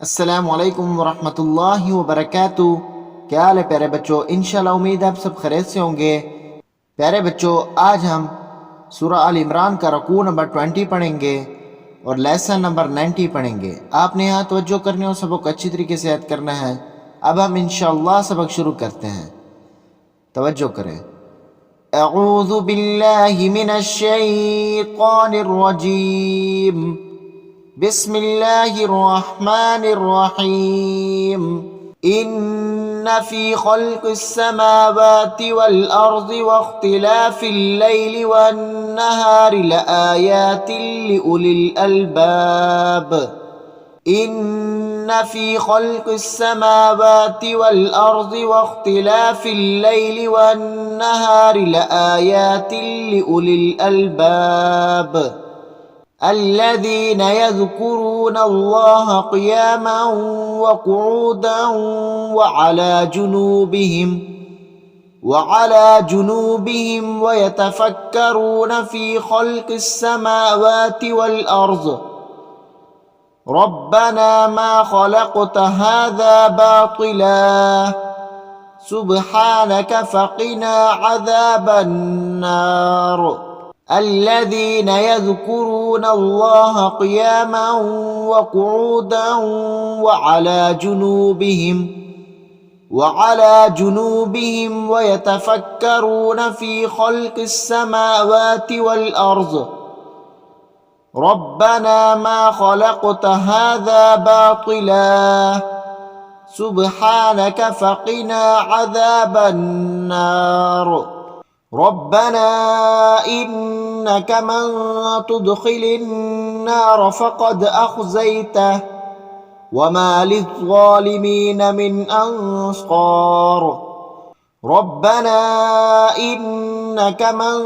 अस्सलामुअलैकुम वरहमतुल्लाहि वबरकातुहू। क्या हाल है प्यारे बच्चों, इंशाल्लाह उम्मीद है आप सब खैरियत से होंगे। प्यारे बच्चों, आज हम सूरह आल इमरान का रकू नंबर 20 पढ़ेंगे और लेसन नंबर 90 पढ़ेंगे। आपने यहाँ तवज्जो करनी और सबक अच्छी तरीके से याद करना है। अब हम इंशाल्लाह सबक शुरू करते हैं, तवज्जो करें। अऊज़ु बिल्लाहि मिनश शैतानिर रजीम, बिस्मिल्लाहिर्रहमानिर्रहीम। इन्न फी खल्क़िस समावाति वल अर्ज़ि वख्तिलाफ़िल लैलि वन नहारि लआयातिन लिउलिल अलबाब। इन्न फी खल्क़िस समावाति वल अर्ज़ि वख्तिलाफ़िल लैलि वन नहारि लआयातिन लिउलिल अलबाब। الذين يذكرون الله قياما وقعودا وعلى جنوبهم ويتفكرون في خلق السماوات والأرض ربنا ما خلقت هذا باطلا سبحانك فقنا عذاب النار. الذين يذكرون الله قياما وقعودا وعلى جنوبهم ويتفكرون في خلق السماوات والأرض ربنا ما خلقت هذا باطلا سبحانك فقنا عذاب النار. ربنا إنك من تدخل النار فقد أخزيته وما للظالمين من أنصار. ربنا إنك من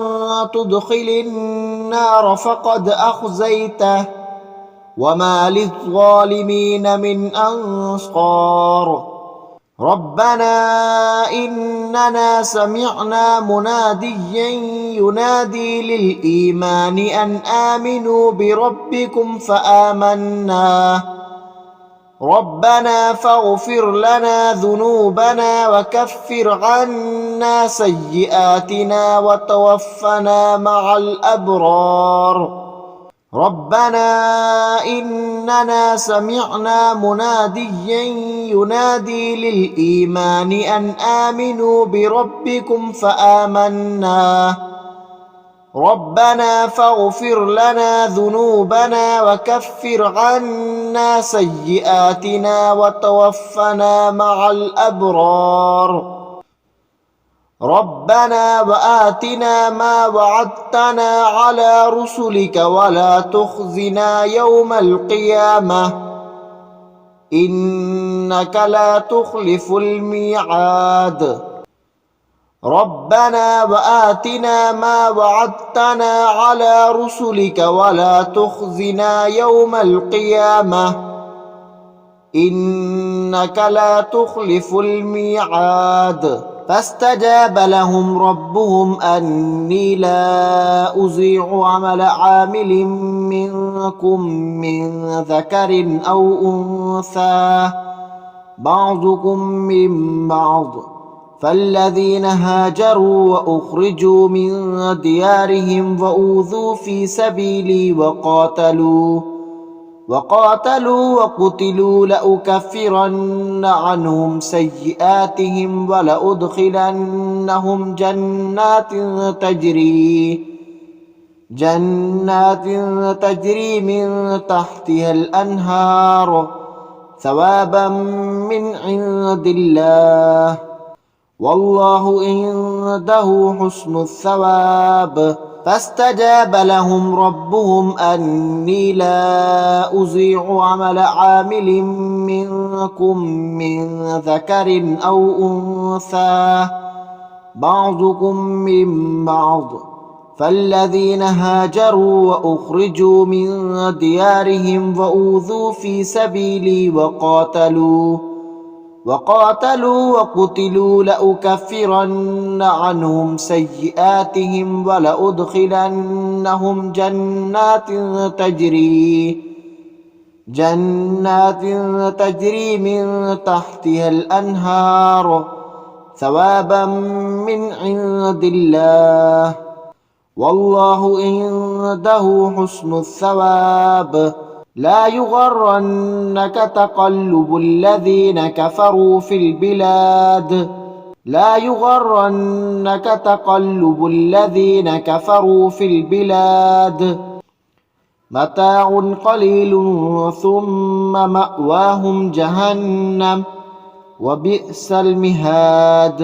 تدخل النار فقد أخزيته وما للظالمين من أنصار. ربنا إننا سمعنا مناديا ينادي للإيمان أن آمنوا بربكم فآمنا ربنا فاغفر لنا ذنوبنا وكفر عنا سيئاتنا وتوفنا مع الأبرار. ربنا إننا سمعنا مناديا ينادي للإيمان أن آمنوا بربكم فآمنا ربنا فاغفر لنا ذنوبنا وكفر عنا سيئاتنا وتوفنا مع الأبرار. ربنا وآتنا ما وعدتنا على رسلك ولا تخزنا يوم القيامة إنك لا تخلف الميعاد. ربنا وآتنا ما وعدتنا على رسلك ولا تخزنا يوم القيامة إنك لا تخلف الميعاد. فاستجاب لهم ربهم أني لا أضيع عمل عامل منكم من ذكر أو أنثى بعضكم من بعض فالذين هاجروا وأخرجوا من ديارهم وأوذوا في سبيلي وقاتلوا وقتلوا لأكفرن عنهم سيئاتهم ولأدخلنهم جنات تجري من تحتها الأنهار ثوابا من عند الله والله عنده حسن الثواب. فاستجاب لهم ربهم أني لا أضيع عمل عامل منكم من ذكر أو أنثى بعضكم من بعض فالذين هاجروا وأخرجوا من ديارهم وأوذوا في سبيلي وقاتلوا وقتلوا لأكفرن عنهم سيئاتهم ولأدخلنهم जन्नात तजरी मिन तहतिहल अनहार सवाबम मिन इंदिल्लाह वल्लाहु इंदहु हुस्नुस सवाब ला युगर्रन्नक तक़ल्लुबुल लज़ीना कफ़रू फिल बिलाद ला युगर्रन्नक तक़ल्लुबुल लज़ीना कफ़रू फिल बिलाद मताउन क़लीलुन सुम्मा मअवाहुम जहन्नम व बिअसल मिहाद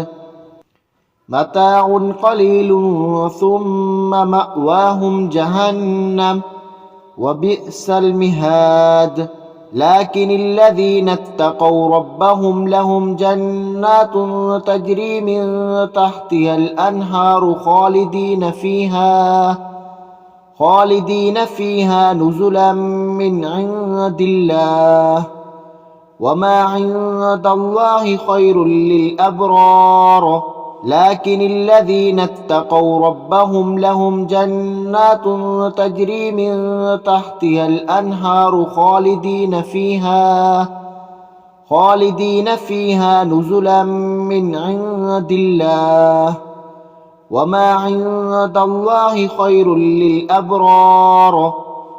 मताउन क़लीलुन सुम्मा मअवाहुम जहन्नम व बिअसल मिहाद लाकिनिल्लज़ीना इत्तक़ौ रब्बहुम लहुम जन्नातुन तजरी मिन तहतिहल अनहारु खालिदीन फ़ीहा नुज़ुलन मिन इंदिल्लाह वमा इंदल्लाहि ख़ैरुल लिल अब्रार लाकिनिल्लज़ीना इत्तक़ौ रब्बहुम लहुम जन्नातुन तजरी मिन तहतिहल अनहारु खालिदीन फ़ीहा नुज़ुलन मिन इंदिल्लाह वमा इंदल्लाहि ख़ैरुल लिल अब्रार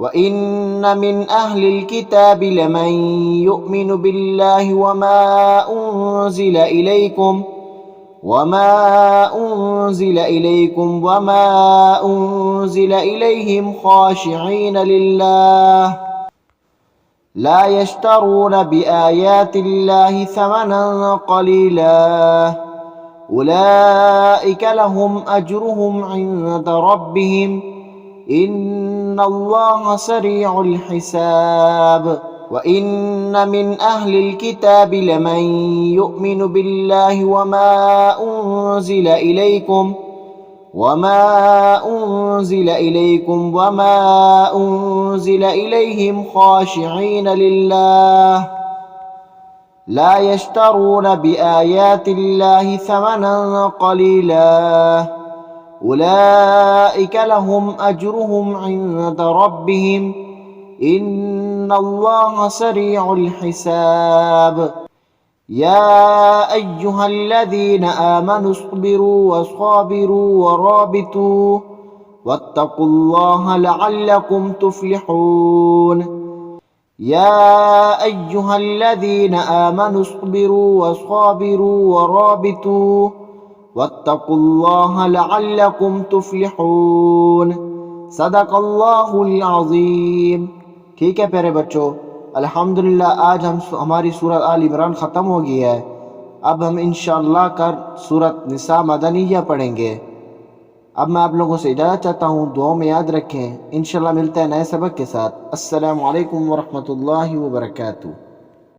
व इन्न मिन अहलिल किताबि लमन युमिनु बिल्लाहि वमा उन्ज़िला इलैकुम वमा उन्ज़िला इलैहिम ख़ाशिईन लिल्लाह ला यश्तरून बिआयातिल्लाहि समनन क़लीला उलाइक लहुम अज्रुहुम इंद रब्बिहिम इन्नल्लाह सरीउल हिसाब व इन्न मिन अहलिल किताबि लमन युमिनु बिल्लाहि वमा उन्ज़िला इलैकुम वमा उन्ज़िला इलैहिम ख़ाशिईन लिल्लाह ला यश्तरून बिआयातिल्लाहि समनन क़लीला उलाइक लहुम अज्रुहुम इंद रब्बिहिम इन्नल्लाह सरीउल हिसाब या अय्युहल्लज़ीना आमनु अस्बिरू वस्साबिरू वराबितू वत्तक़ुल्लाह लअल्लकुम तुफ्लिहून या अय्युहल्लज़ीना आमनु अस्बिरू वस्साबिरू वराबितू वत्तक़ुल्लाह लअल्लकुम तुफ्लिहून सदक़ल्लाहुल अज़ीम। ठीक है प्यारे बच्चों, अल्हम्दुलिल्लाह आज हमारी सूरत आल इमरान ख़त्म हो गई है। अब हम इंशाअल्लाह कर सूरत निसा मदनिया पढ़ेंगे। अब मैं आप लोगों से इजाज़त चाहता हूँ, दुआओं में याद रखें। इंशाअल्लाह मिलते हैं नए सबक के साथ। अस्सलामु अलैकुम व रहमतुल्लाहि व बरकातुहू।